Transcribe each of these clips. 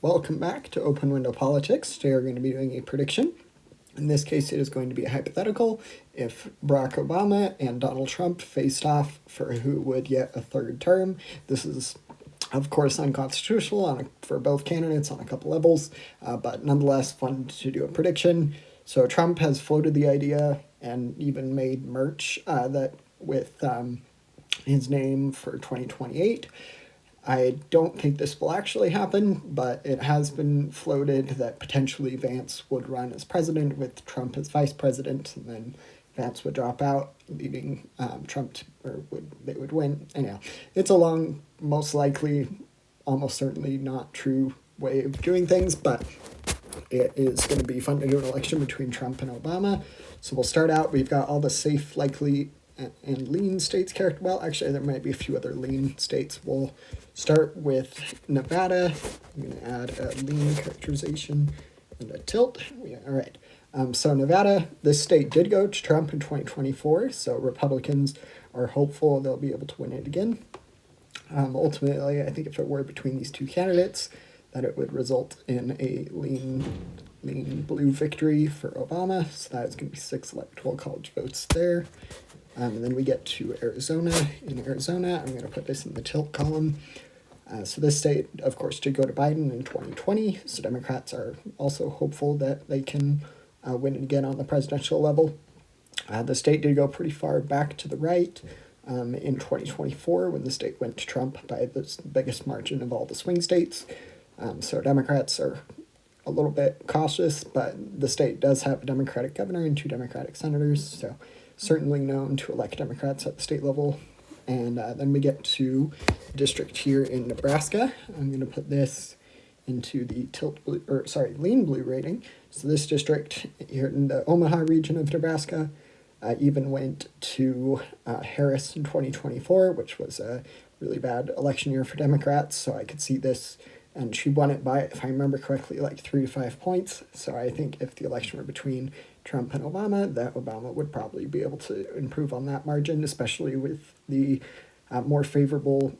Welcome back to Open Window Politics. Today we're going to be doing a prediction. In this case, it is going to be a hypothetical if Barack Obama and Donald Trump faced off for who would get a third term. This is, of course, unconstitutional for both candidates on a couple levels, but nonetheless fun to do a prediction. So Trump has floated the idea and even made merch with his name for 2028. I don't think this will actually happen, but it has been floated that potentially Vance would run as president with Trump as vice president, and then Vance would drop out, leaving Trump, they would win. Anyhow, it's a long, most likely, almost certainly not true way of doing things, but it is going to be fun to do an election between Trump and Obama. So we'll start out, we've got all the safe, likely, and lean states character. Well, actually, there might be a few other lean states. We'll start with Nevada. I'm going to add a lean characterization and a tilt. Yeah, all right. So Nevada, this state did go to Trump in 2024, so Republicans are hopeful they'll be able to win it again. Ultimately, I think if it were between these two candidates, that it would result in a lean blue victory for Obama. So that's going to be 6 electoral college votes there. And then we get to Arizona. In Arizona, I'm going to put this in the tilt column. So this state, of course, did go to Biden in 2020. So Democrats are also hopeful that they can win it again on the presidential level. The state did go pretty far back to the right in 2024 when the state went to Trump by the biggest margin of all the swing states. So Democrats are a little bit cautious, but the state does have a Democratic governor and 2 Democratic senators, so certainly known to elect Democrats at the state level. And then we get to a district here in Nebraska. I'm going to put this into the lean blue rating. So this district here in the Omaha region of Nebraska even went to Harris in 2024, which was a really bad election year for Democrats. So I could see this, and she won it by, if I remember correctly, like 3 to 5 points. So I think if the election were between Trump and Obama, that Obama would probably be able to improve on that margin, especially with the more favorable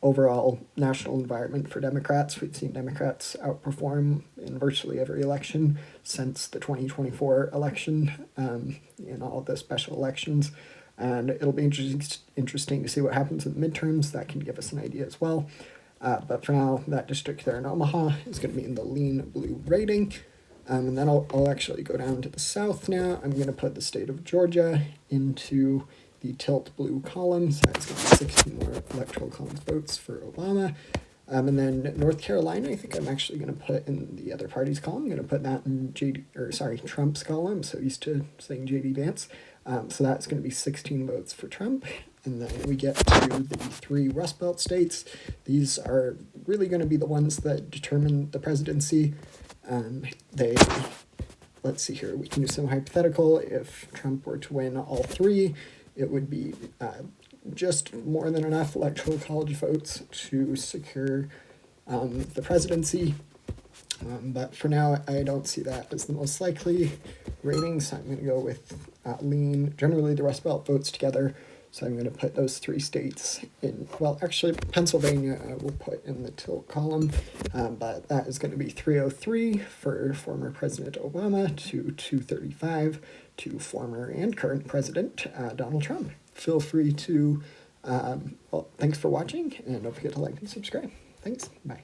overall national environment for Democrats. We've seen Democrats outperform in virtually every election since the 2024 election in all the special elections. And it'll be interesting to see what happens in the midterms. That can give us an idea as well. But for now, that district there in Omaha is going to be in the lean blue rating. And then I'll actually go down to the south now. I'm going to put the state of Georgia into the tilt blue column. So that's going to be 16 more electoral college votes for Obama. And then North Carolina, I think I'm actually going to put in the other party's column. I'm going to put that in Trump's column. So used to saying J.D. Vance. So that's going to be 16 votes for Trump. And then we get to the 3 Rust Belt states. These are really going to be the ones that determine the presidency. Let's see here, we can do some hypothetical. If Trump were to win all 3, it would be just more than enough electoral college votes to secure the presidency. But for now, I don't see that as the most likely rating, so I'm going to go with lean. Generally, the Rust Belt votes together. So I'm going to put those 3 states in, well, actually, Pennsylvania I will put in the tilt column, but that is going to be 303 for former President Obama to 235 to former and current President Donald Trump. Feel free to, thanks for watching, and don't forget to like and subscribe. Thanks, bye.